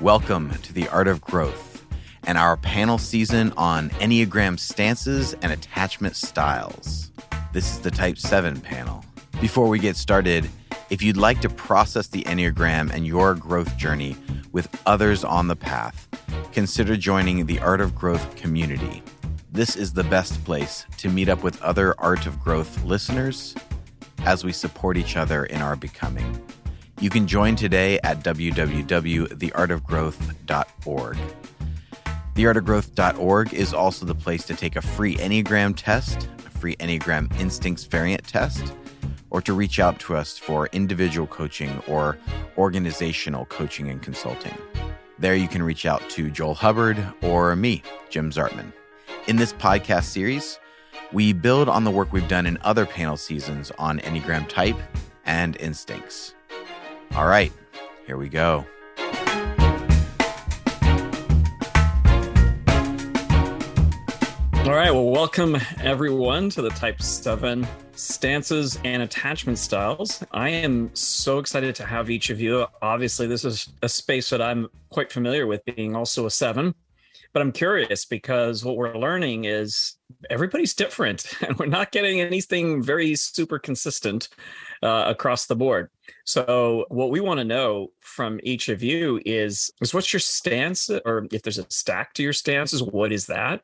Welcome to the Art of Growth and our panel season on Enneagram stances and attachment styles. This is the Type 7 panel. Before we get started, if you'd like to process the Enneagram and your growth journey with others on the path, consider joining the Art of Growth community. This is the best place to meet up with other Art of Growth listeners as we support each other in our becoming. You can join today at www.theartofgrowth.org. Theartofgrowth.org is also the place to take a free Enneagram test, a free Enneagram Instincts variant test, or to reach out to us for individual coaching or organizational coaching and consulting. There you can reach out to Joel Hubbard or me, Jim Zartman. In this podcast series, we build on the work we've done in other panel seasons on Enneagram type and instincts. All right, here we go. All right, well, welcome everyone to the Type 7 Stances and Attachment Styles. I am so excited to have each of you. Obviously, this is a space that I'm quite familiar with, being also a 7. But I'm curious because what we're learning is everybody's different and we're not getting anything very super consistent across the board. So what we want to know from each of you is what's your stance, or if there's a stack to your stances, what is that?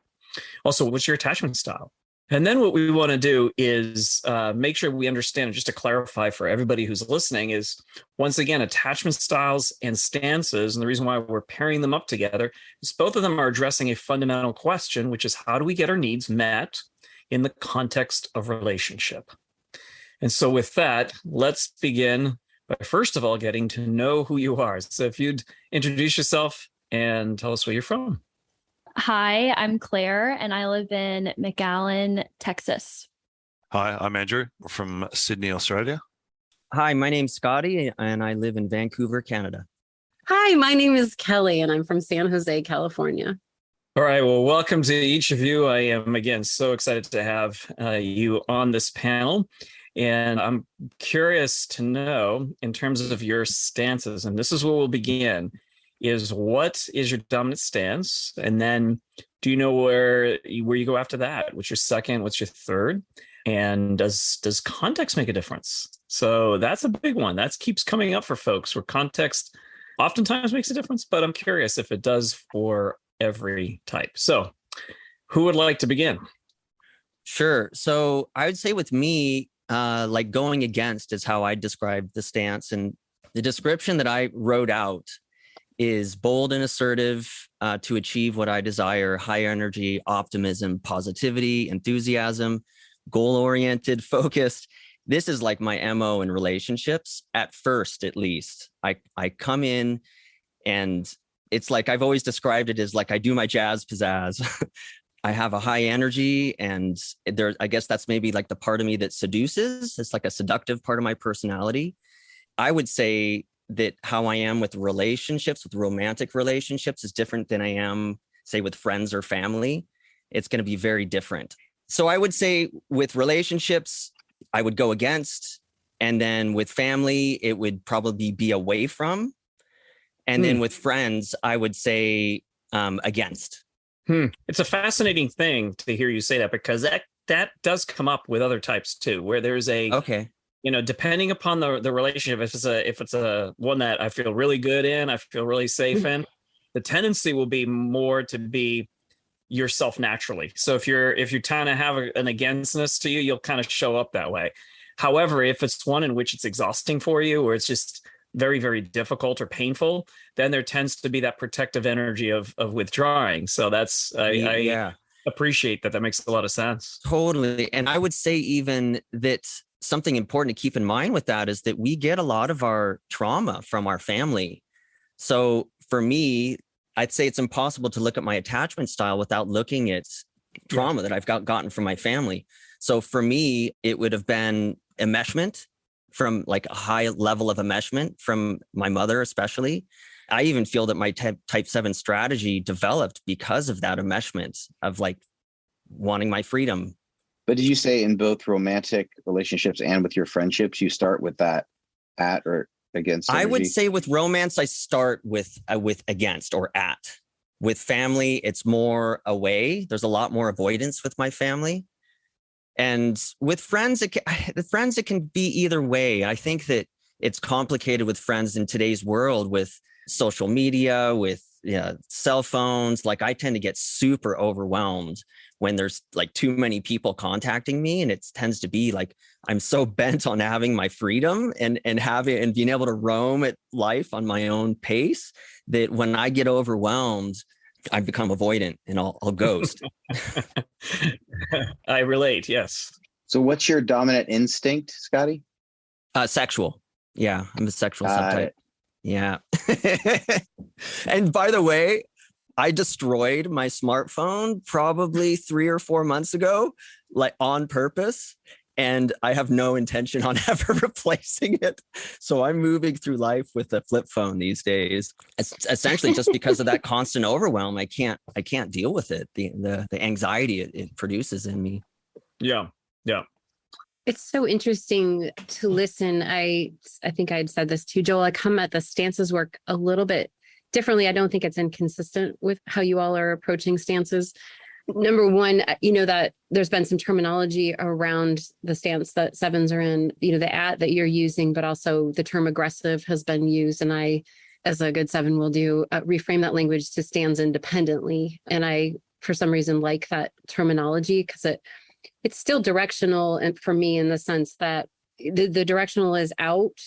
Also, what's your attachment style? And then what we want to do is make sure we understand, just to clarify for everybody who's listening, is once again, attachment styles and stances. And the reason why we're pairing them up together is both of them are addressing a fundamental question, which is how do we get our needs met in the context of relationship? And so with that, let's begin by first of all getting to know who you are. So if you'd introduce yourself and tell us where you're from. Hi, I'm Claire, and I live in McAllen, Texas. Hi, I'm Andrew from Sydney, Australia. Hi, my name's Scotty, and I live in Vancouver, Canada. Hi, my name is Kelly, and I'm from San Jose, California. All right, well, welcome to each of you. I am, again, so excited to have you on this panel. And I'm curious to know, in terms of your stances, and this is where we'll begin, is what is your dominant stance? And then do you know where you go after that? What's your second? What's your third? And does context make a difference? So that's a big one. That keeps coming up for folks, where context oftentimes makes a difference, but I'm curious if it does for every type. So who would like to begin? Sure. So I would say with me, like going against is how I describe the stance. And the description that I wrote out is bold and assertive to achieve what I desire, high energy, optimism, positivity, enthusiasm, goal-oriented, focused. This is like my MO in relationships, at first, at least. I come in and it's like I've always described it as like I do my jazz pizzazz. I have a high energy, and I guess that's maybe like the part of me that seduces. It's like a seductive part of my personality. I would say that how I am with relationships, with romantic relationships, is different than I am, say, with friends or family. It's going to be very different. So I would say with relationships, I would go against. And then with family, it would probably be away from. And then with friends, I would say against. It's a fascinating thing to hear you say that, because that does come up with other types too, where there's okay. Depending upon the relationship, if it's a one that I feel really good in, I feel really safe in, the tendency will be more to be yourself naturally. So if you're trying to have an againstness to you, you'll kind of show up that way. However, if it's one in which it's exhausting for you, or it's just very, very difficult or painful, then there tends to be that protective energy of withdrawing. So that's I appreciate that. That makes a lot of sense. Totally. And I would say even that something important to keep in mind with that is that we get a lot of our trauma from our family. So for me, I'd say it's impossible to look at my attachment style without looking at trauma that I've gotten from my family. So for me, it would have been enmeshment, from like a high level of enmeshment from my mother, especially. I even feel that my type 7 strategy developed because of that enmeshment of like wanting my freedom. But did you say in both romantic relationships and with your friendships, you start with that at or against I would energy? say with romance, I start with against or at. With family, it's more away. There's a lot more avoidance with my family. And with friends, it can be either way. I think that it's complicated with friends in today's world with social media, with cell phones. Like I tend to get super overwhelmed when there's like too many people contacting me, and it tends to be like I'm so bent on having my freedom and being able to roam at life on my own pace that when I get overwhelmed, I become avoidant and I'll ghost. I relate. Yes. So what's your dominant instinct, Scotty? Sexual. Yeah, I'm a sexual Got subtype. it. Yeah. And by the way, I destroyed my smartphone probably 3 or 4 months ago, like on purpose. And I have no intention on ever replacing it. So I'm moving through life with a flip phone these days. It's essentially just because of that constant overwhelm. I can't deal with it. The anxiety it produces in me. Yeah. Yeah. It's so interesting to listen. I think I had said this to Joel. I come at the stances work a little bit differently. I don't think it's inconsistent with how you all are approaching stances. Number one, that there's been some terminology around the stance that sevens are in, the at that you're using, but also the term aggressive has been used. And I, as a good seven will do, reframe that language to stands independently. And I, for some reason, like that terminology because it's still directional. And for me, in the sense that the directional is out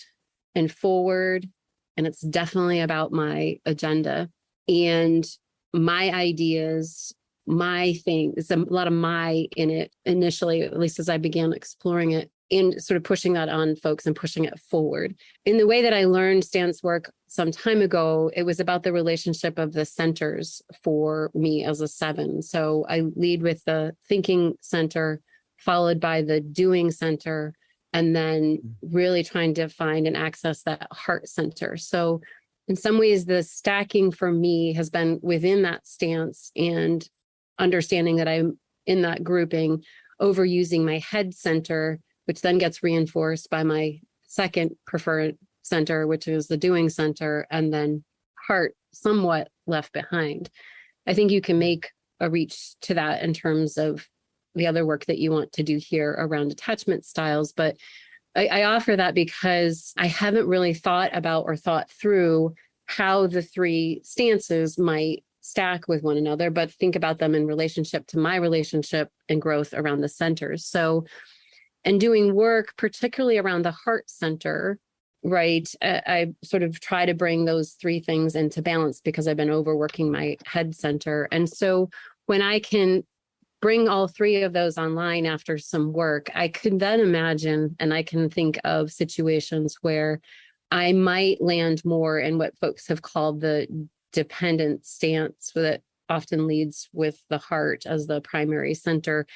and forward, and it's definitely about my agenda and my ideas, my thing. It's a lot of my in it initially, at least as I began exploring it and sort of pushing that on folks and pushing it forward. In the way that I learned stance work some time ago, it was about the relationship of the centers for me as a seven. So I lead with the thinking center, followed by the doing center, and then really trying to find and access that heart center. So in some ways, the stacking for me has been within that stance and understanding that I'm in that grouping, overusing my head center, which then gets reinforced by my second preferred center, which is the doing center, and then heart somewhat left behind. I think you can make a reach to that in terms of the other work that you want to do here around attachment styles. But I offer that because I haven't really thought about or thought through how the three stances might stack with one another, but think about them in relationship to my relationship and growth around the centers. So, and doing work, particularly around the heart center, right? I sort of try to bring those three things into balance because I've been overworking my head center. And so when I can bring all three of those online after some work, I could then imagine, and I can think of situations where I might land more in what folks have called the dependent stance that often leads with the heart as the primary center,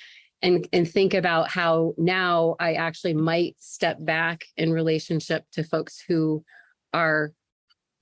and think about how now I actually might step back in relationship to folks who are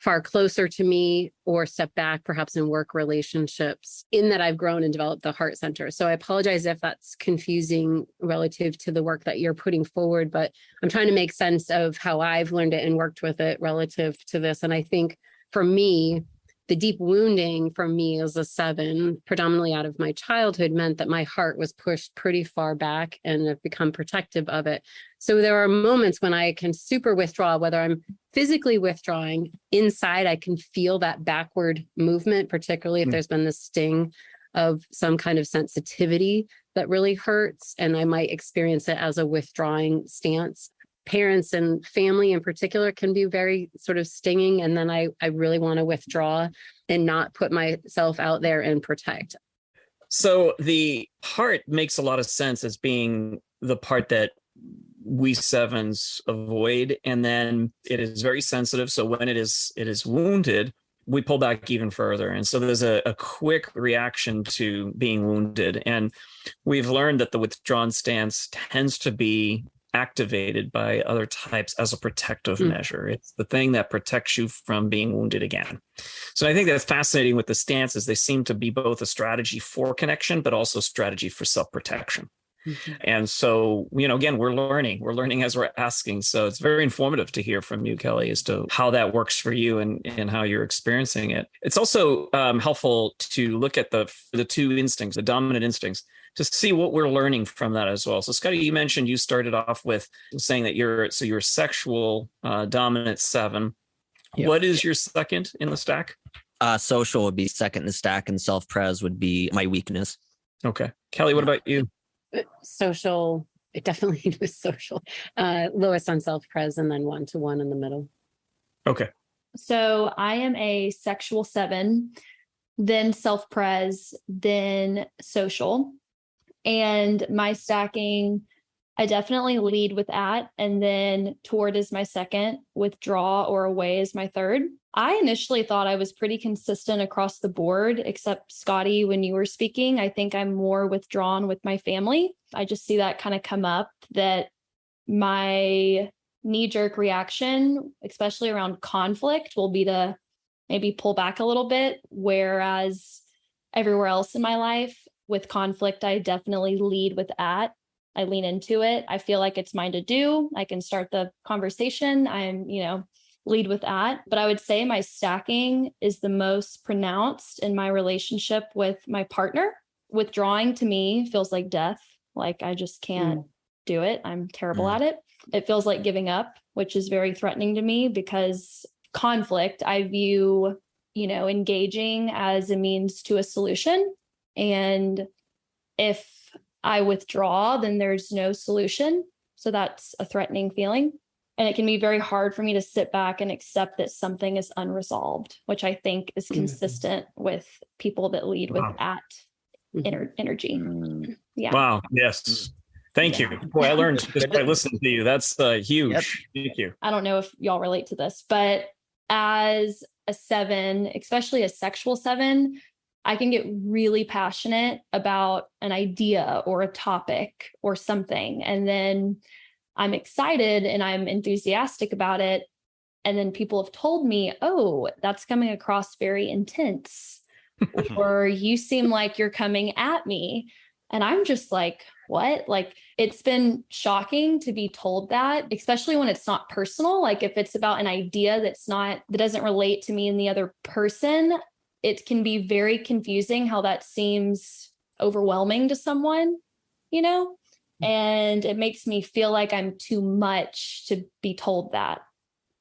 far closer to me, or step back perhaps in work relationships, in that I've grown and developed the heart center. So I apologize if that's confusing relative to the work that you're putting forward, but I'm trying to make sense of how I've learned it and worked with it relative to this. And I think for me, the deep wounding for me as a seven, predominantly out of my childhood, meant that my heart was pushed pretty far back and I've become protective of it. So there are moments when I can super withdraw, whether I'm physically withdrawing inside, I can feel that backward movement, particularly if there's been the sting of some kind of sensitivity that really hurts. And I might experience it as a withdrawing stance. Parents and family in particular can be very sort of stinging. And then I really want to withdraw and not put myself out there and protect. So the heart makes a lot of sense as being the part that we sevens avoid. And then it is very sensitive. So when it is wounded, we pull back even further. And so there's a quick reaction to being wounded. And we've learned that the withdrawn stance tends to be activated by other types as a protective measure. It's the thing that protects you from being wounded again. So I think that's fascinating with the stances. They seem to be both a strategy for connection, but also strategy for self-protection. And so, again, we're learning as we're asking. So it's very informative to hear from you, Kelly, as to how that works for you and how you're experiencing it. It's also helpful to look at the two instincts, the dominant instincts, to see what we're learning from that as well. So Scotty, you mentioned you started off with saying that you're sexual dominant 7. Yep. What is your second in the stack? Social would be second in the stack, and self-pres would be my weakness. Okay. Kelly, what about you? Social, it definitely was social. Lowest on self-pres, and then 1-1 in the middle. Okay. So I am a sexual 7, then self-pres, then social. And my stacking, I definitely lead with at, and then toward is my second, withdraw or away is my third. I initially thought I was pretty consistent across the board, except Scotty, when you were speaking, I think I'm more withdrawn with my family. I just see that kind of come up, that my knee-jerk reaction, especially around conflict, will be to maybe pull back a little bit, whereas everywhere else in my life with conflict, I definitely lead with at. I lean into it. I feel like it's mine to do. I can start the conversation. I'm, lead with at. But I would say my stacking is the most pronounced in my relationship with my partner. Withdrawing to me feels like death. Like I just can't do it. I'm terrible at it. It feels like giving up, which is very threatening to me, because conflict, I view, engaging as a means to a solution. And if I withdraw, then there's no solution. So that's a threatening feeling. And it can be very hard for me to sit back and accept that something is unresolved, which I think is consistent with people that lead with at energy. Yeah. Wow. Yes. Thank you. Boy, I learned just by listening to you. That's huge. Yep. Thank you. I don't know if y'all relate to this, but as a 7, especially a sexual 7, I can get really passionate about an idea or a topic or something. And then I'm excited and I'm enthusiastic about it. And then people have told me, oh, that's coming across very intense, or you seem like you're coming at me. And I'm just like, what? Like, it's been shocking to be told that, especially when it's not personal. Like if it's about an idea that doesn't relate to me and the other person, it can be very confusing how that seems overwhelming to someone, and it makes me feel like I'm too much to be told that,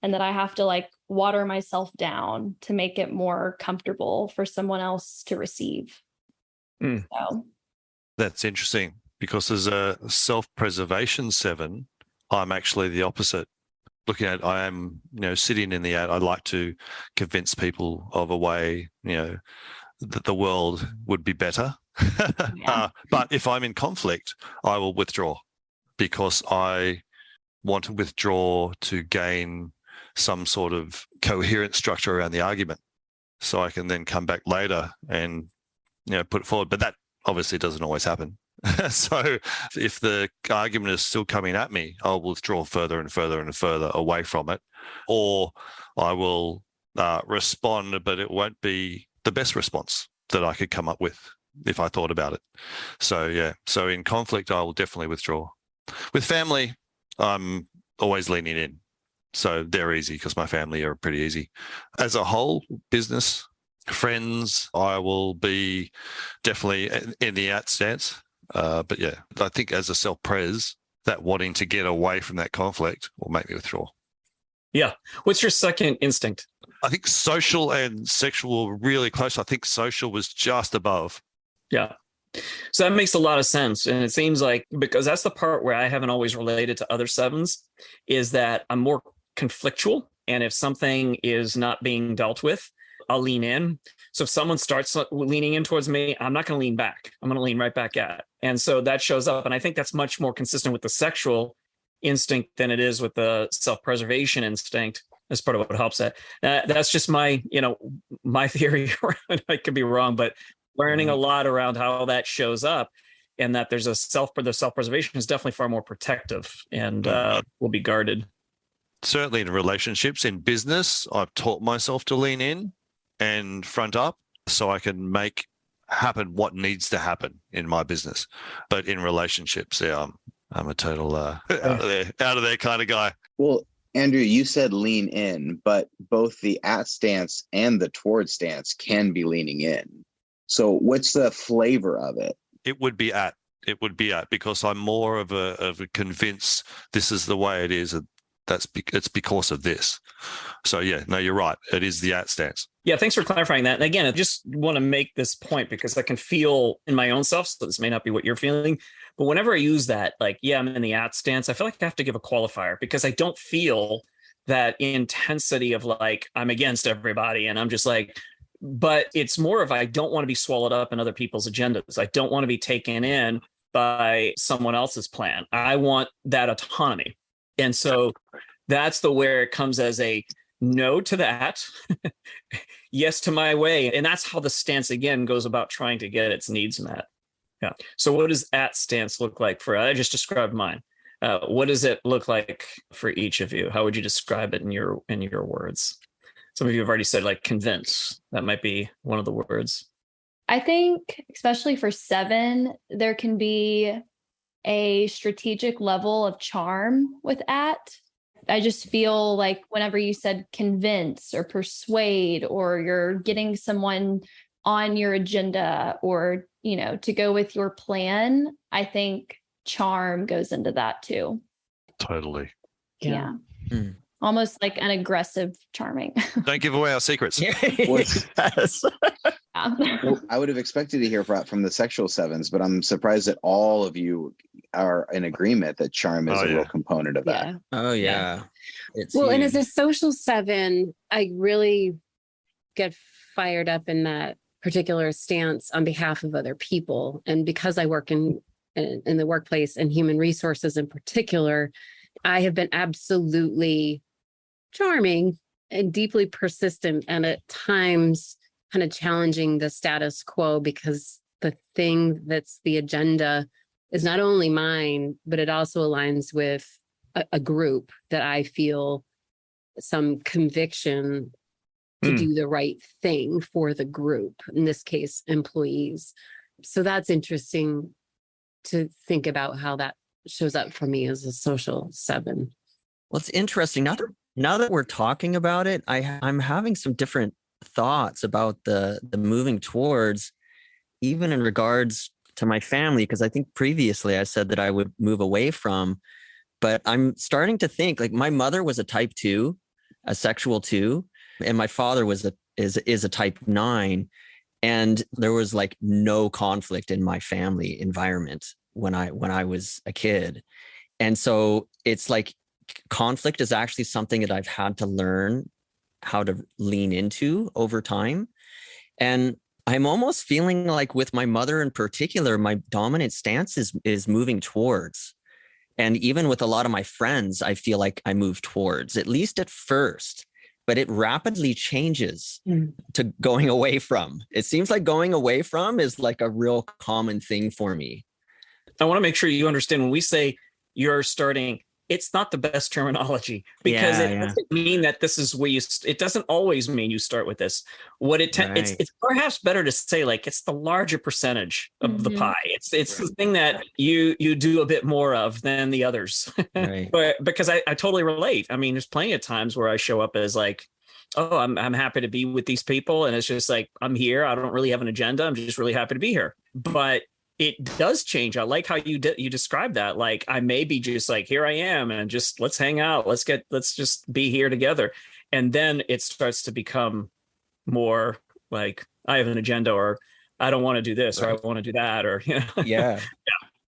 and that I have to water myself down to make it more comfortable for someone else to receive. So That's interesting, because as a self-preservation 7, I'm actually the opposite. Looking at, I am, sitting in the ad, I like to convince people of a way, that the world would be better. Yeah. But if I'm in conflict, I will withdraw, because I want to withdraw to gain some sort of coherent structure around the argument, so I can then come back later and, put it forward. But that obviously doesn't always happen. So if the argument is still coming at me, I'll withdraw further and further and further away from it, or I will respond, but it won't be the best response that I could come up with if I thought about it. So yeah, so in conflict, I will definitely withdraw. With family, I'm always leaning in. So they're easy because my family are pretty easy. As a whole, business, friends, I will be definitely in the at stance. But yeah, I think as a self-pres, that wanting to get away from that conflict will make me withdraw. Yeah. What's your second instinct? I think social and sexual were really close. I think social was just above. Yeah. So that makes a lot of sense. And it seems like, because that's the part where I haven't always related to other 7s, is that I'm more conflictual. And if something is not being dealt with, I'll lean in. So if someone starts leaning in towards me, I'm not going to lean back. I'm going to lean right back at. And so that shows up. And I think that's much more consistent with the sexual instinct than it is with the self-preservation instinct. That's part of what helps it. That's just my, my theory. I could be wrong, but learning a lot around how that shows up, and that there's the self-preservation is definitely far more protective and will be guarded. Certainly in relationships, in business, I've taught myself to lean in and front up so I can make happen what needs to happen in my business. But in relationships, yeah, I'm a total out of there kind of guy. Well, Andrew, you said lean in, but both the at stance and the toward stance can be leaning in. So what's the flavor of it? It would be at because I'm more of a convince this is the way it is. It's because of this. So yeah, no, you're right. It is the at stance. Yeah, thanks for clarifying that. And again, I just want to make this point because I can feel in my own self, so this may not be what you're feeling, but whenever I use that, like, yeah, I'm in the at stance, I feel like I have to give a qualifier because I don't feel that intensity of like, I'm against everybody. And I'm just like, but it's more of, I don't want to be swallowed up in other people's agendas. I don't want to be taken in by someone else's plan. I want that autonomy. And so that's where it comes as a no to that, yes to my way. And that's how the stance, again, goes about trying to get its needs met. Yeah. So what does at stance look like for, I just described mine. What does it look like for each of you? How would you describe it in your words? Some of you have already said like convince. That might be one of the words. I think, especially for 7, there can be a strategic level of charm with at. I just feel like whenever you said convince or persuade, or you're getting someone on your agenda, or, to go with your plan, I think charm goes into that too. Totally. Yeah. Almost like an aggressive charming. Don't give away our secrets. Yes. Well, I would have expected to hear from the sexual 7s, but I'm surprised that all of you are in agreement that charm is a real component of that. Oh yeah. It's Well, and huge. as a social 7, I really get fired up in that particular stance on behalf of other people. And because I work in the workplace and human resources in particular, I have been absolutely charming and deeply persistent, and at times kind of challenging the status quo, because the thing that's the agenda is not only mine, but it also aligns with a group that I feel some conviction to do the right thing for the group, in this case, employees. So that's interesting to think about how that shows up for me as a social 7. Well, it's interesting. Now that we're talking about it, I'm having some different thoughts about the moving towards, even in regards to my family, because I think previously I said that I would move away from, but I'm starting to think like my mother was a type 2, a sexual 2, and my father is a type 9, and there was like no conflict in my family environment when I was a kid. And so it's like conflict is actually something that I've had to learn how to lean into over time. And I'm almost feeling like with my mother in particular, my dominant stance is moving towards. And even with a lot of my friends, I feel like I move towards, at least at first, but it rapidly changes to going away from. It seems like going away from is like a real common thing for me. I want to make sure you understand when we say you're starting, it's not the best terminology, because it doesn't mean that this is where it doesn't always mean you start with this. It's perhaps better to say like it's the larger percentage of the pie. It's the thing that you do a bit more of than the others. Right. But because I totally relate. I mean, there's plenty of times where I show up as like, oh, I'm happy to be with these people, and it's just like, I'm here. I don't really have an agenda. I'm just really happy to be here. But it does change. I like how you described that. Like, I may be just like, here I am, and just let's hang out. Let's just be here together. And then it starts to become more like, I have an agenda, or I don't want to do this, or I want to do that, or, Yeah,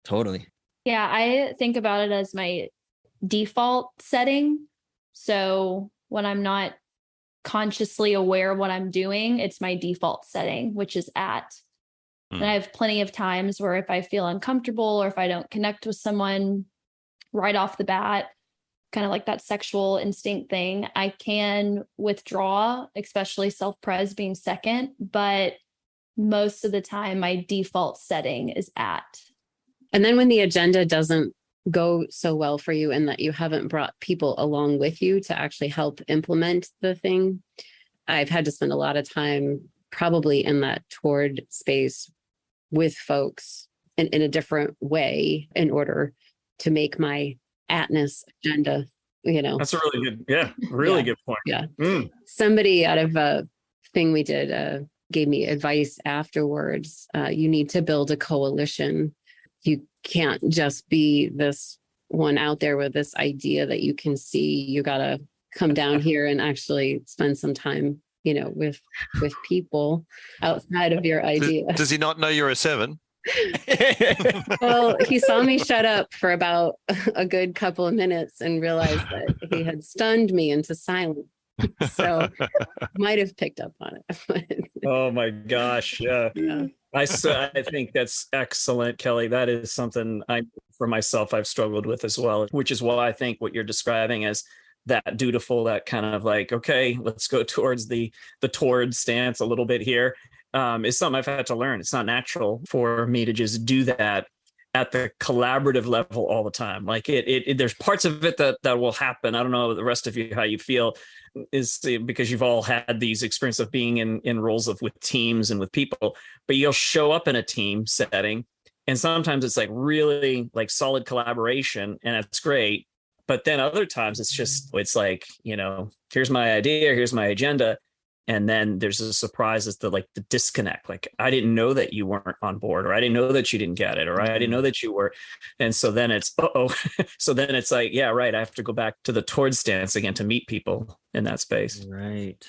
totally. Yeah, I think about it as my default setting. So when I'm not consciously aware of what I'm doing, it's my default setting, which is at. And I have plenty of times where if I feel uncomfortable or if I don't connect with someone right off the bat, kind of like that sexual instinct thing, I can withdraw, especially self-pres being second. But most of the time, my default setting is at. And then when the agenda doesn't go so well for you, and that you haven't brought people along with you to actually help implement the thing, I've had to spend a lot of time probably in that toward space with folks in a different way in order to make my atness agenda, That's a really good, really good point. Yeah. Somebody out of a thing we did gave me advice afterwards. You need to build a coalition. You can't just be this one out there with this idea that you can see. You got to come down here and actually spend some time, with people outside of your idea. Does he not know you're a 7? Well, he saw me shut up for about a good couple of minutes and realized that he had stunned me into silence. So might have picked up on it. Oh my gosh. Yeah. I think that's excellent, Kelly. That is something for myself, I've struggled with as well, which is why I think what you're describing as that dutiful, that kind of like, okay, let's go towards the toward stance a little bit here, is something I've had to learn. It's not natural for me to just do that at the collaborative level all the time. Like there's parts of it that will happen. I don't know the rest of you, how you feel, is because you've all had these experiences of being in roles with teams and with people, but you'll show up in a team setting. And sometimes it's like really like solid collaboration, and it's great. But then other times it's like, here's my idea, here's my agenda. And then there's a surprise as to like the disconnect. Like, I didn't know that you weren't on board, or I didn't know that you didn't get it, or I didn't know that you were. And so then it's, so then it's like, yeah, right. I have to go back to the towards stance again to meet people in that space. Right.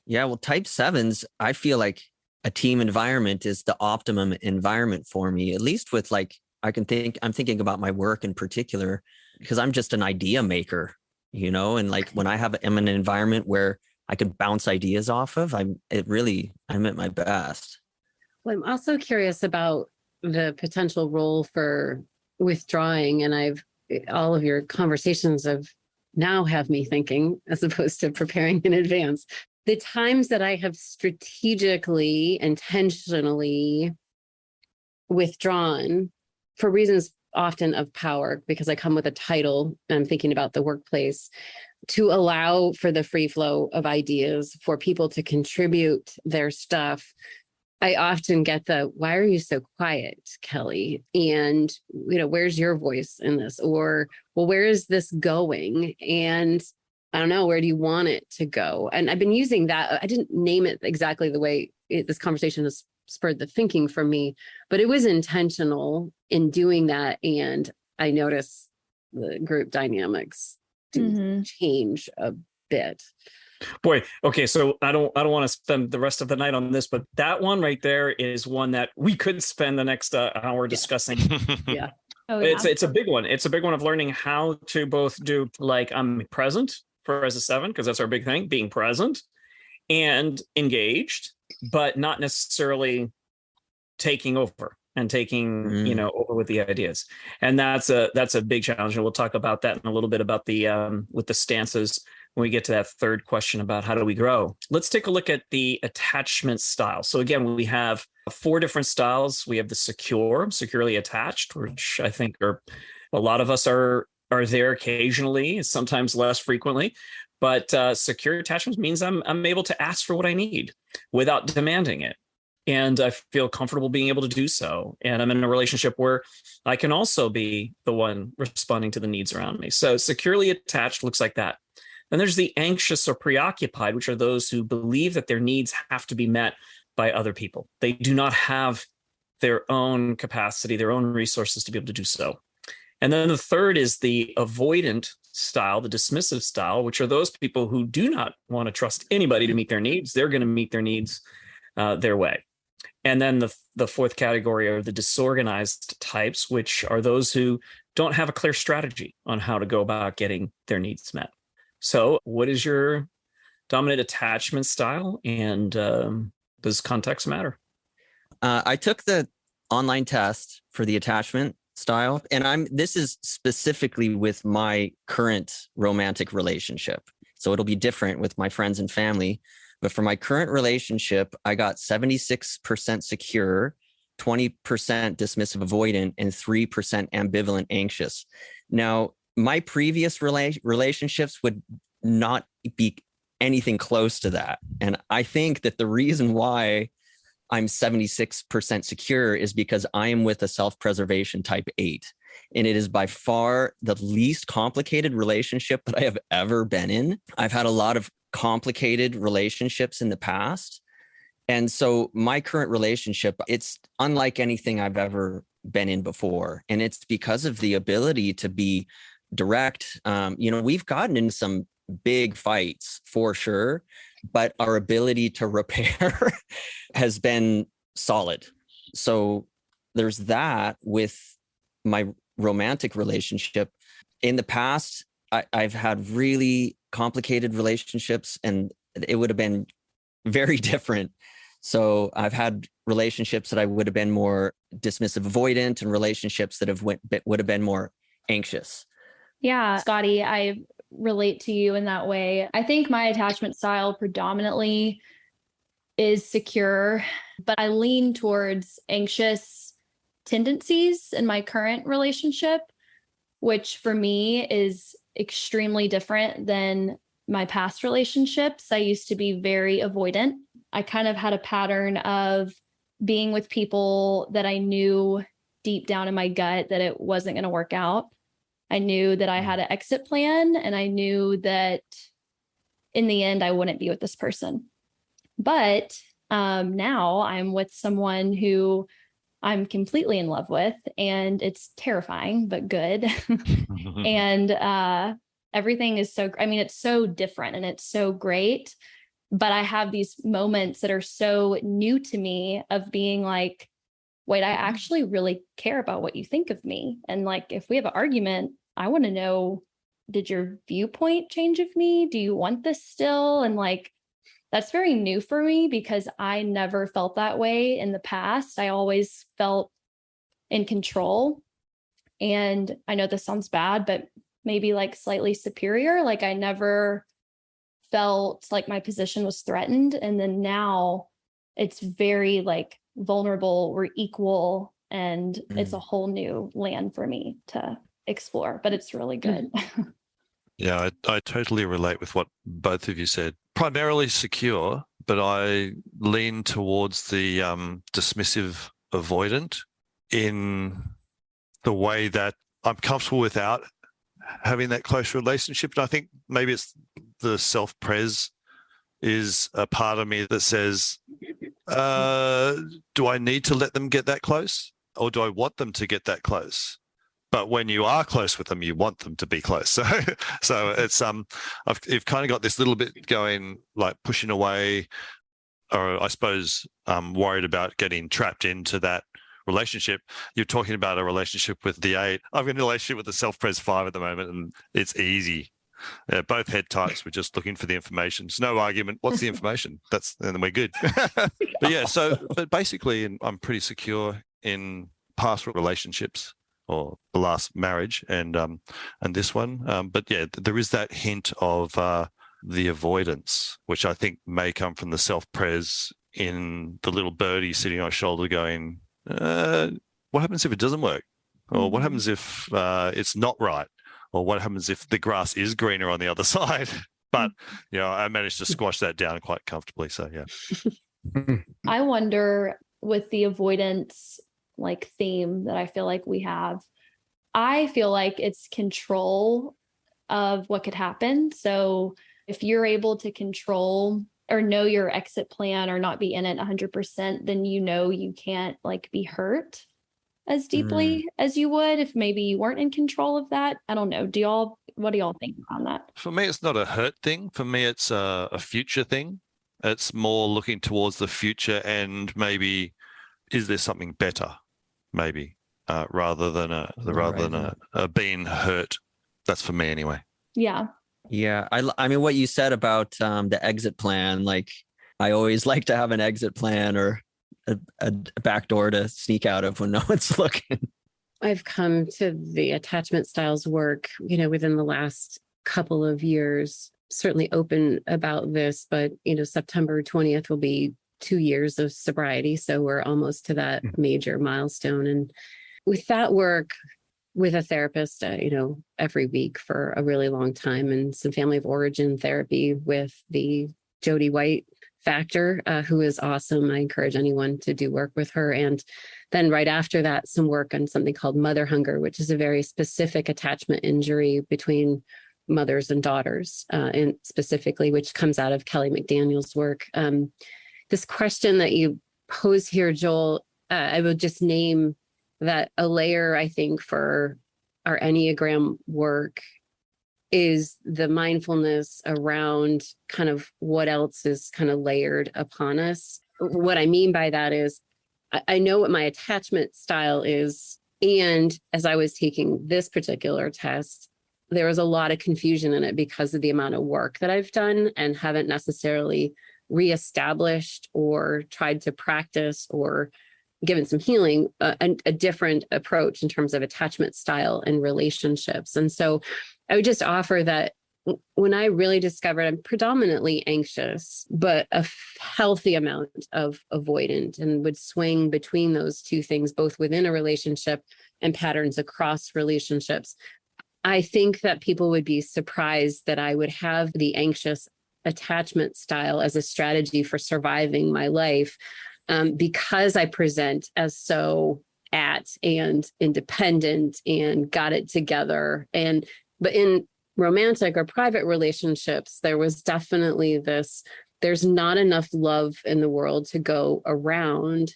Yeah. Well, type 7s, I feel like a team environment is the optimum environment for me, at least with like, I'm thinking about my work in particular, because I'm just an idea maker, and like when I'm in an environment where I can bounce ideas off of, I'm at my best. Well, I'm also curious about the potential role for withdrawing. And all of your conversations have me thinking, as opposed to preparing in advance. The times that I have strategically, intentionally withdrawn for reasons often of power, because I come with a title and I'm thinking about the workplace, to allow for the free flow of ideas, for people to contribute their stuff. I often get why are you so quiet, Kelly? And, where's your voice in this? Or, well, where is this going? And I don't know, where do you want it to go? And I've been using that. I didn't name it exactly the way this conversation has spurred the thinking for me, but it was intentional in doing that. And I noticed the group dynamics change a bit. Boy, okay, so I don't want to spend the rest of the night on this, but that one right there is one that we could spend the next hour discussing. Yeah. Oh, yeah. It's a big one. It's a big one of learning how to both do, like, I'm present as a 7, because that's our big thing, being present and engaged, but not necessarily taking over and taking over with the ideas. And that's a big challenge, and we'll talk about that in a little bit, about the with the stances when we get to that third question about how do we grow. Let's take a look at the attachment style. So again, we have 4 different styles. We have the securely attached, which I think a lot of us are there occasionally, sometimes less frequently. But secure attachment means I'm able to ask for what I need without demanding it. And I feel comfortable being able to do so. And I'm in a relationship where I can also be the one responding to the needs around me. So securely attached looks like that. Then there's the anxious or preoccupied, which are those who believe that their needs have to be met by other people. They do not have their own capacity, their own resources to be able to do so. And then the third is the avoidant style, the dismissive style, which are those people who do not want to trust anybody to meet their needs. They're going to meet their needs their way. And then the fourth category are the disorganized types, which are those who don't have a clear strategy on how to go about getting their needs met. So what is your dominant attachment style, and does context matter? I took the online test for the attachment style, and this is specifically with my current romantic relationship. So it'll be different with my friends and family. But for my current relationship, I got 76% secure, 20% dismissive avoidant, and 3% ambivalent anxious. Now, my previous relationships would not be anything close to that. And I think that the reason why I'm 76% secure is because I am with a self-preservation type 8. And it is by far the least complicated relationship that I have ever been in. I've had a lot of complicated relationships in the past. And so my current relationship, it's unlike anything I've ever been in before. And it's because of the ability to be direct. We've gotten in some big fights for sure, but our ability to repair has been solid. So there's that with my romantic relationship. In the past, I've had really complicated relationships, and it would have been very different. So I've had relationships that I would have been more dismissive, avoidant, and relationships that would have been more anxious. Yeah, Scotty, I relate to you in that way. I think my attachment style predominantly is secure, but I lean towards anxious tendencies in my current relationship, which for me is extremely different than my past relationships. I used to be very avoidant. I kind of had a pattern of being with people that I knew deep down in my gut that it wasn't going to work out. I knew that I had an exit plan, and I knew that in the end, I wouldn't be with this person. But now I'm with someone who I'm completely in love with, and it's terrifying, but good. And everything is it's so different and it's so great. But I have these moments that are so new to me of being like, wait, I actually really care about what you think of me. And like, if we have an argument, I want to know, did your viewpoint change of me? Do you want this still? And like, that's very new for me because I never felt that way in the past. I always felt in control. And I know this sounds bad, but maybe like slightly superior. Like I never felt like my position was threatened. And then now it's very like vulnerable, we're equal, and it's a whole new land for me to explore, but it's really good. Yeah, I totally relate with what both of you said. Primarily secure, but I lean towards the dismissive avoidant in the way that I'm comfortable without having that close relationship. And I think maybe it's the self-pres is a part of me that says, do I need to let them get that close, or do I want them to get that close? But when you are close with them, you want them to be close. So it's you've kind of got this little bit going, like pushing away, or I suppose worried about getting trapped into that relationship. You're talking about a relationship with the 8. I've got a relationship with the self-pres 5 at the moment, and it's easy. Both head types. We're just looking for the information. There's no argument. What's the information? And then we're good. But yeah, but basically, I'm pretty secure in past relationships or the last marriage and this one. But yeah, there is that hint of the avoidance, which I think may come from the self-pres in the little birdie sitting on my shoulder going, what happens if it doesn't work? Or what happens if it's not right? Or what happens if the grass is greener on the other side? But, I managed to squash that down quite comfortably. So, yeah. I wonder with the avoidance like theme that I feel like we have, I feel like it's control of what could happen. So if you're able to control or know your exit plan or not be in it 100%, then you can't like be hurt as deeply as you would if maybe you weren't in control of that. I don't know. What do y'all think on that? For me, it's not a hurt thing. For me, it's a future thing. It's more looking towards the future and maybe, is there something better? Maybe rather than a being hurt. That's for me anyway. Yeah. Yeah. I mean, what you said about the exit plan, like I always like to have an exit plan or a back door to sneak out of when no one's looking. I've come to the attachment styles work, within the last couple of years, certainly open about this, but, September 20th will be 2 years of sobriety. So we're almost to that major milestone. And with that work, with a therapist, every week for a really long time, and some family of origin therapy with the Jody White Factor, who is awesome. I encourage anyone to do work with her. And then right after that, some work on something called mother hunger, which is a very specific attachment injury between mothers and daughters, and specifically, which comes out of Kelly McDaniel's work. This question that you pose here, Joel, I would just name that a layer, I think, for our Enneagram work is the mindfulness around kind of what else is kind of layered upon us. What I mean by that is I know what my attachment style is. And as I was taking this particular test, there was a lot of confusion in it because of the amount of work that I've done and haven't necessarily reestablished or tried to practice or given some healing, a different approach in terms of attachment style and relationships. And so I would just offer that when I really discovered I'm predominantly anxious, but a healthy amount of avoidant, and would swing between those two things, both within a relationship and patterns across relationships. I think that people would be surprised that I would have the anxious attachment style as a strategy for surviving my life, because I present as so at and independent and got it together. But in romantic or private relationships, there was definitely this, there's not enough love in the world to go around.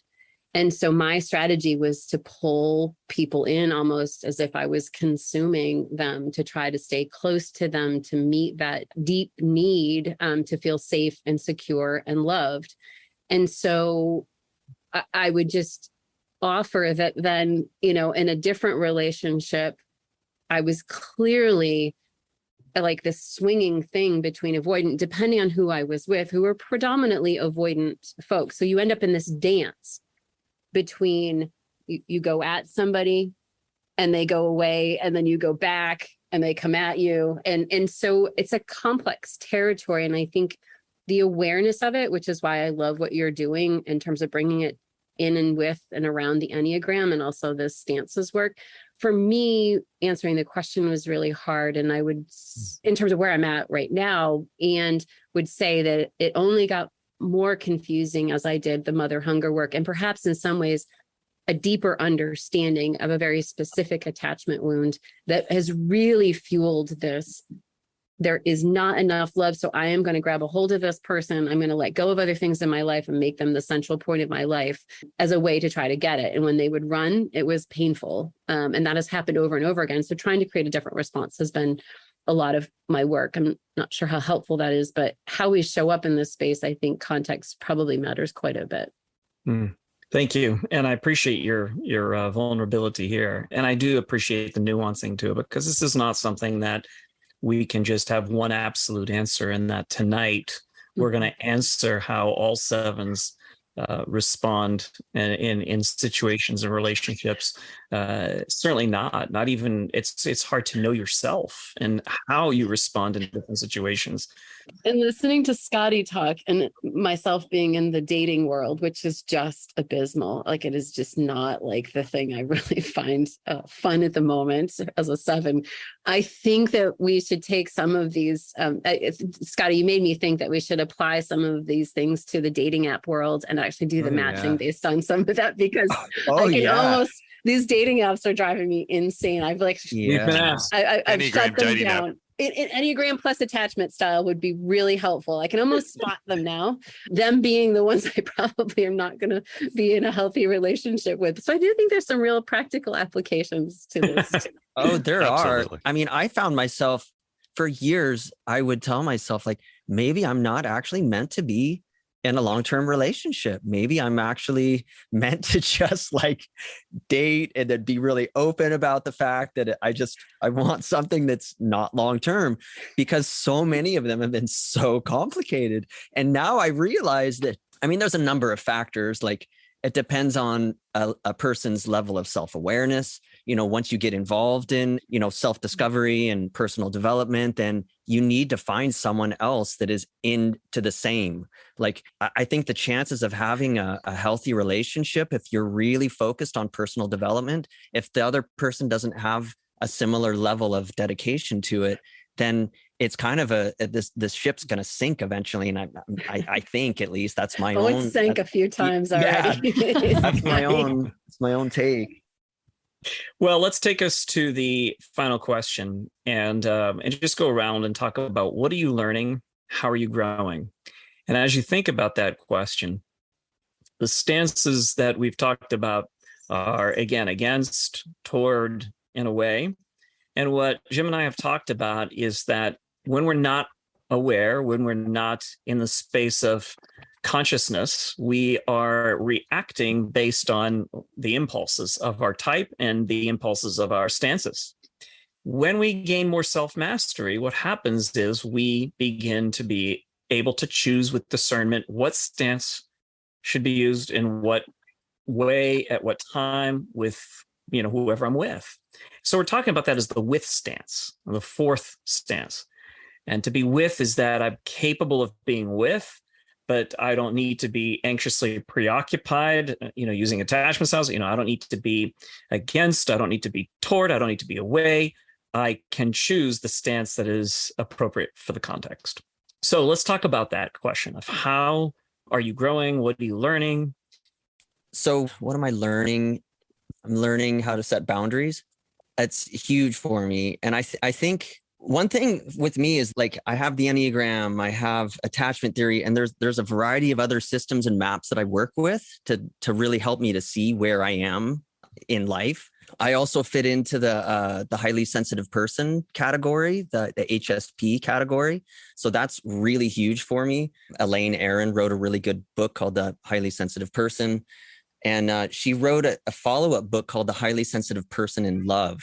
And so my strategy was to pull people in almost as if I was consuming them, to try to stay close to them, to meet that deep need, to feel safe and secure and loved. And so I would just offer that then, in a different relationship, I was clearly like this swinging thing between avoidant, depending on who I was with, who were predominantly avoidant folks. So you end up in this dance between you go at somebody and they go away, and then you go back and they come at you. And so it's a complex territory. And I think the awareness of it, which is why I love what you're doing in terms of bringing it in and with and around the Enneagram and also the stances work. For me, answering the question was really hard. And I would, in terms of where I'm at right now, and would say that it only got more confusing as I did the mother hunger work, and perhaps in some ways a deeper understanding of a very specific attachment wound that has really fueled this. There is not enough love, so I am going to grab a hold of this person. I'm going to let go of other things in my life and make them the central point of my life as a way to try to get it. And when they would run, it was painful. And that has happened over and over again. So trying to create a different response has been a lot of my work. I'm not sure how helpful that is, but how we show up in this space, I think context probably matters quite a bit. Thank you. And I appreciate your vulnerability here. And I do appreciate the nuancing to it, because this is not something that we can just have one absolute answer, and that tonight we're going to answer how all sevens respond in situations and relationships. Certainly not even, it's hard to know yourself and how you respond in different situations. And listening to Scotty talk, and myself being in the dating world, which is just abysmal. Like, it is just not like the thing I really find fun at the moment as a seven. I think that we should take some of these, Scotty, you made me think that we should apply some of these things to the dating app world and actually do the matching based on some of that, because almost, these dating apps are driving me insane. I've shut them down. Enneagram plus attachment style would be really helpful. I can almost spot them now, them being the ones I probably am not going to be in a healthy relationship with. So I do think there's some real practical applications to this. Oh, there Absolutely. are. I mean, I found myself for years, I would tell myself, like, maybe I'm not actually meant to be in a long-term relationship. Maybe I'm actually meant to just date and then be really open about the fact that I want something that's not long-term, because so many of them have been so complicated. And now I realize that, I mean, there's a number of factors, like it depends on a person's level of self-awareness. Once you get involved in, self-discovery and personal development, then you need to find someone else that is into the same. Like, I think the chances of having a healthy relationship, if you're really focused on personal development, if the other person doesn't have a similar level of dedication to it, then it's kind of this ship's going to sink eventually. And I think, at least that's my own. It's sank a few times already. Yeah, that's my own. It's my own take. Well, let's take us to the final question and just go around and talk about, what are you learning? How are you growing? And as you think about that question, the stances that we've talked about are, again, against, toward, and away. And what Jim and I have talked about is that when we're not aware, when we're not in the space of consciousness, we are reacting based on the impulses of our type and the impulses of our stances. When we gain more self-mastery, what happens is we begin to be able to choose with discernment what stance should be used in what way, at what time, with whoever I'm with. So we're talking about that as the with stance, the fourth stance. And to be with is that I'm capable of being with, but I don't need to be anxiously preoccupied, using attachment styles. I don't need to be against, I don't need to be toward, I don't need to be away. I can choose the stance that is appropriate for the context. So let's talk about that question of, how are you growing? What are you learning? So what am I learning? I'm learning how to set boundaries. It's huge for me. And I think one thing with me is, like, I have the Enneagram, I have attachment theory, and there's a variety of other systems and maps that I work with to really help me to see where I am in life. I also fit into the highly sensitive person category, the HSP category. So that's really huge for me. Elaine Aron wrote a really good book called The Highly Sensitive Person. And she wrote a follow-up book called The Highly Sensitive Person in Love,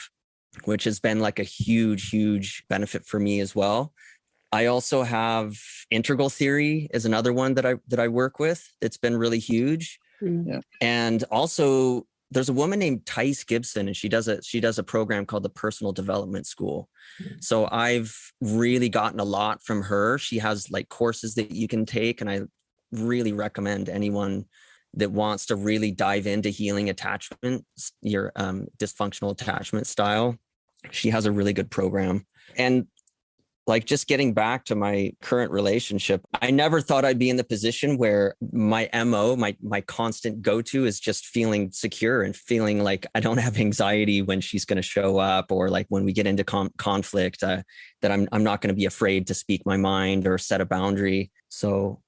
which has been like a huge, huge benefit for me as well. I also have integral theory is another one that I work with. It's been really huge. Mm-hmm. And also there's a woman named Tice Gibson, and she does a program called the Personal Development School. So I've really gotten a lot from her. She has like courses that you can take, and I really recommend anyone that wants to really dive into healing attachment, your dysfunctional attachment style. She has a really good program. And like, just getting back to my current relationship, I never thought I'd be in the position where my MO, my constant go-to is just feeling secure and feeling like I don't have anxiety when she's going to show up, or like when we get into conflict, that I'm not going to be afraid to speak my mind or set a boundary. So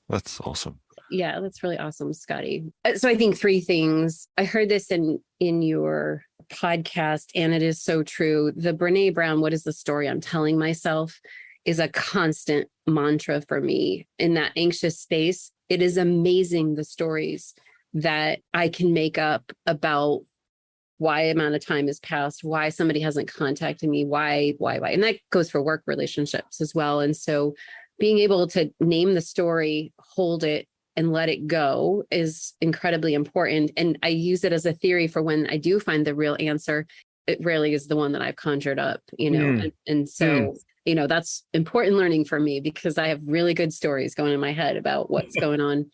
that's awesome. Yeah, that's really awesome, Scotty. So I think three things. I heard this in your podcast, and it is so true. The Brene Brown, what is the story I'm telling myself, is a constant mantra for me in that anxious space. It is amazing the stories that I can make up about why amount of time has passed, why somebody hasn't contacted me, why. And that goes for work relationships as well. And so being able to name the story, hold it, and let it go is incredibly important. And I use it as a theory for when I do find the real answer. It rarely is the one that I've conjured up, And so, that's important learning for me, because I have really good stories going in my head about what's going on.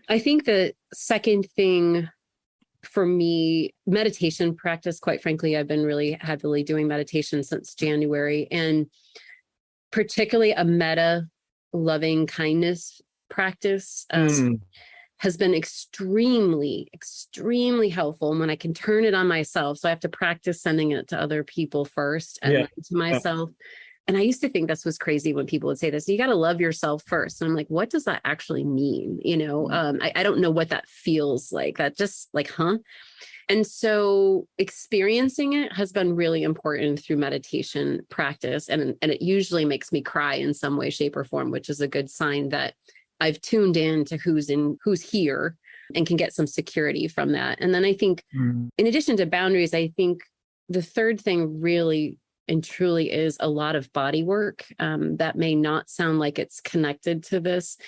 I think the second thing for me, meditation practice, quite frankly, I've been really heavily doing meditation since January, and particularly a meta loving kindness practice has been extremely, extremely helpful. And when I can turn it on myself, so I have to practice sending it to other people first and then to myself. And I used to think this was crazy when people would say this, you got to love yourself first. And I'm like, what does that actually mean? I don't know what that feels like. That just like, huh? And so experiencing it has been really important through meditation practice. And it usually makes me cry in some way, shape, or form, which is a good sign that I've tuned in to who's here and can get some security from that. And then I think in addition to boundaries, I think the third thing really and truly is a lot of body work. That may not sound like it's connected to this,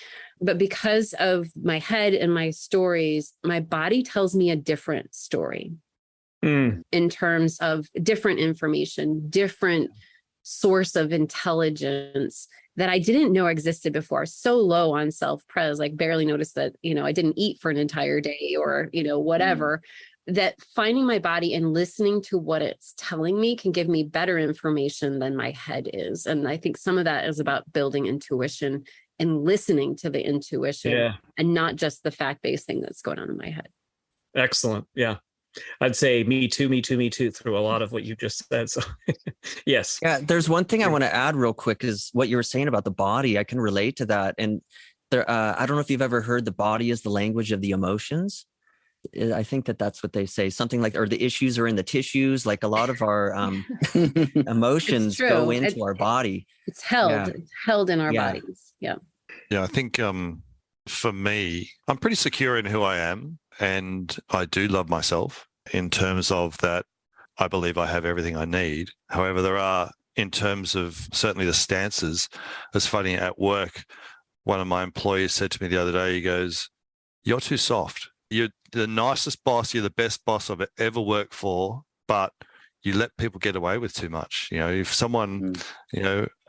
but because of my head and my stories, my body tells me a different story in terms of different information, different source of intelligence that I didn't know existed before. I was so low on self-pres, like barely noticed that, I didn't eat for an entire day or, whatever, that finding my body and listening to what it's telling me can give me better information than my head is. And I think some of that is about building intuition and listening to the intuition and not just the fact-based thing that's going on in my head. Excellent. Yeah. I'd say me too through a lot of what you just said. So yes. Yeah. There's one thing I want to add real quick is what you were saying about the body. I can relate to that. And there, I don't know if you've ever heard the body is the language of the emotions. I think that's what they say, something like, or the issues are in the tissues. Like a lot of our emotions go into our body. It's held in our bodies. Yeah. Yeah. I think for me, I'm pretty secure in who I am, and I do love myself in terms of that. I believe I have everything I need. However, there are, in terms of certainly the stances, as funny at work, one of my employees said to me the other day, he goes, "You're too soft. You're the nicest boss. You're the best boss I've ever worked for, but you let people get away with too much. If someone,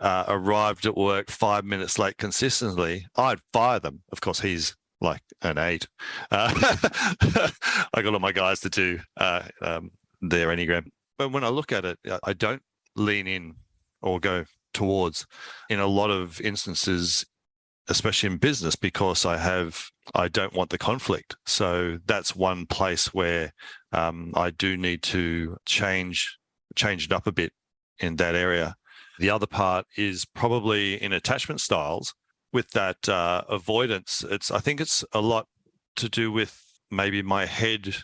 arrived at work 5 minutes late consistently, I'd fire them." Of course, he's like an 8. I got all my guys to do their Enneagram. But when I look at it, I don't lean in or go towards in a lot of instances, especially in business, because I don't want the conflict. So that's one place where I do need to change it up a bit in that area. The other part is probably in attachment styles with that avoidance. I think it's a lot to do with maybe my head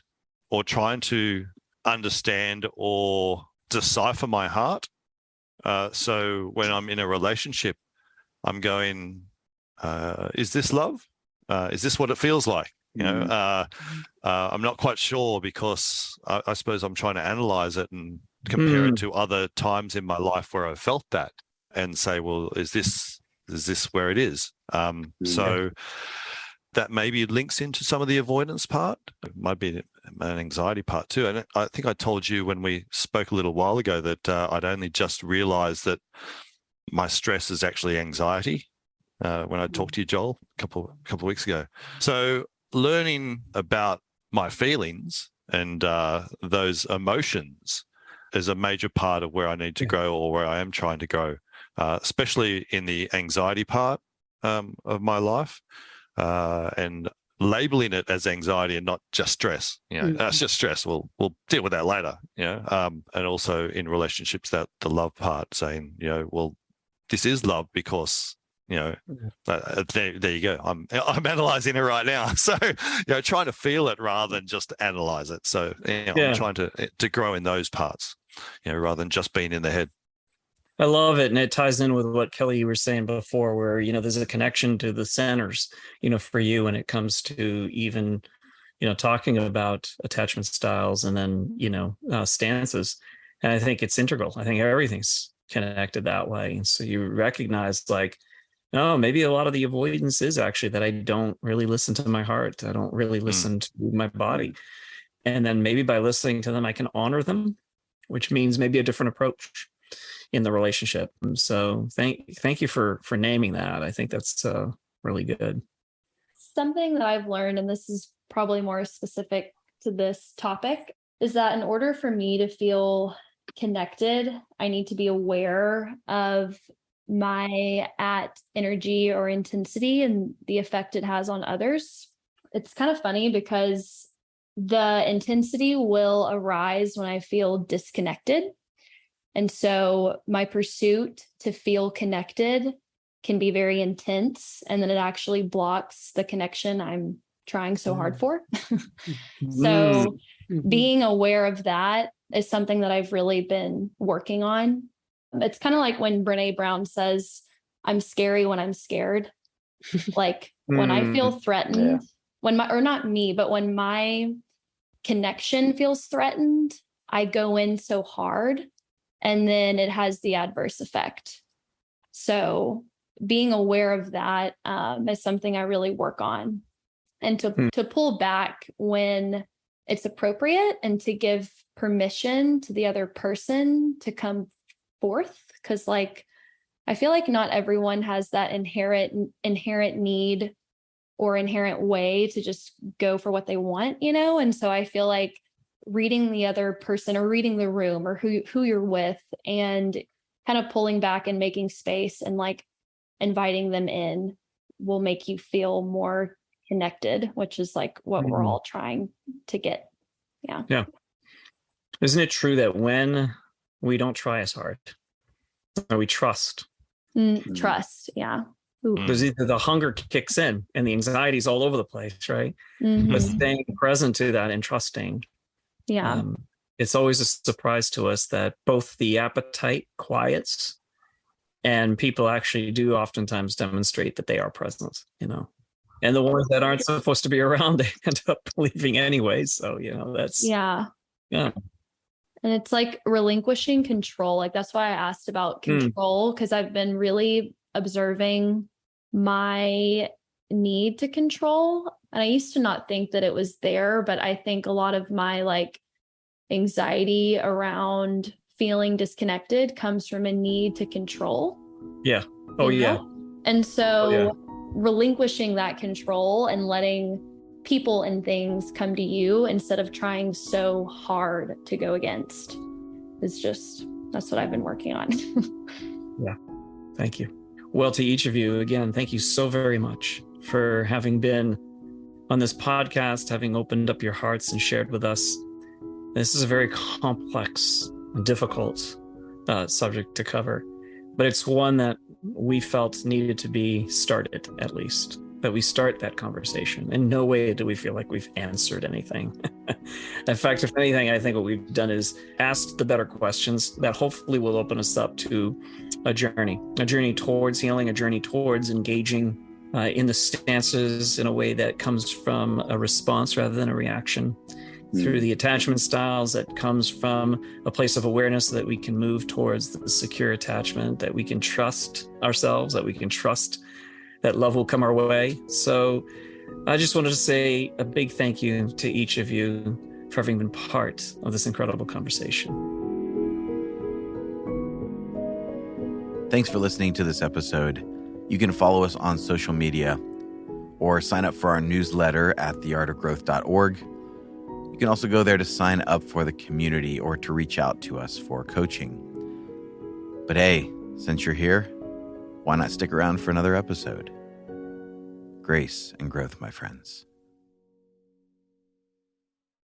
or trying to understand or decipher my heart. So when I'm in a relationship, I'm going, is this love? Is this what it feels like? I'm not quite sure, because I suppose I'm trying to analyze it and compare it to other times in my life where I felt that and say, well, is this where it is? So that maybe links into some of the avoidance part. It might be an anxiety part too. And I think I told you when we spoke a little while ago that I'd only just realized that my stress is actually anxiety. When I talked to you, Joel, a couple of weeks ago. So learning about my feelings and those emotions is a major part of where I need to grow, or where I am trying to grow, especially in the anxiety part of my life, and labeling it as anxiety and not just stress. That's just stress. We'll deal with that later. And also in relationships, that the love part, saying, well, this is love because. There you go. I'm analyzing it right now. So, trying to feel it rather than just analyze it. So, I'm trying to grow in those parts, rather than just being in the head. I love it. And it ties in with what Kelly, you were saying before, where, there's a connection to the centers, for you when it comes to even, talking about attachment styles and then, stances. And I think it's integral. I think everything's connected that way. And so you recognize no, maybe a lot of the avoidance is actually that I don't really listen to my heart. I don't really listen to my body. And then maybe by listening to them, I can honor them, which means maybe a different approach in the relationship. So thank you for naming that. I think that's really good. Something that I've learned, and this is probably more specific to this topic, is that in order for me to feel connected, I need to be aware of my energy or intensity and the effect it has on others. It's kind of funny because the intensity will arise when I feel disconnected. And so my pursuit to feel connected can be very intense, and then it actually blocks the connection I'm trying so hard for. So being aware of that is something that I've really been working on. It's kind of like when Brene Brown says, "I'm scary when I'm scared." Like when I feel threatened, when my connection feels threatened, I go in so hard and then it has the adverse effect. So being aware of that is something I really work on, and to pull back when it's appropriate and to give permission to the other person to come forth. Because like, I feel like not everyone has that inherent need or inherent way to just go for what they want, you know? And so I feel like reading the other person or reading the room or who you're with and kind of pulling back and making space and like inviting them in will make you feel more connected, which is like what we're all trying to get. Yeah. Isn't it true that when we don't try as hard, or we trust? Trust. Yeah. There's either the hunger kicks in and the anxiety's all over the place, right? Mm-hmm. But staying present to that and trusting. Yeah. It's always a surprise to us that both the appetite quiets and people actually do oftentimes demonstrate that they are present, you know. And the ones that aren't supposed to be around, they end up leaving anyway. So, you know, that's... Yeah. And it's like relinquishing control. Like, that's why I asked about control, because I've been really observing my need to control. And I used to not think that it was there, but I think a lot of my like anxiety around feeling disconnected comes from a need to control. Yeah. Oh, yeah. And so relinquishing that control and letting people and things come to you instead of trying so hard to go against is just, that's what I've been working on. Yeah. Thank you. Well, to each of you, again, thank you so very much for having been on this podcast, having opened up your hearts and shared with us. This is a very complex and difficult subject to cover, but it's one that we felt needed to be started, at least, that we start that conversation. In no way do we feel like we've answered anything. In fact, if anything, I think what we've done is asked the better questions that hopefully will open us up to a journey towards healing, a journey towards engaging in the stances in a way that comes from a response rather than a reaction, through the attachment styles that comes from a place of awareness that we can move towards the secure attachment, that we can trust ourselves, that we can trust that love will come our way. So I just wanted to say a big thank you to each of you for having been part of this incredible conversation. Thanks for listening to this episode. You can follow us on social media or sign up for our newsletter at theartofgrowth.org. You can also go there to sign up for the community or to reach out to us for coaching. But hey, since you're here, why not stick around for another episode? Grace and growth, my friends.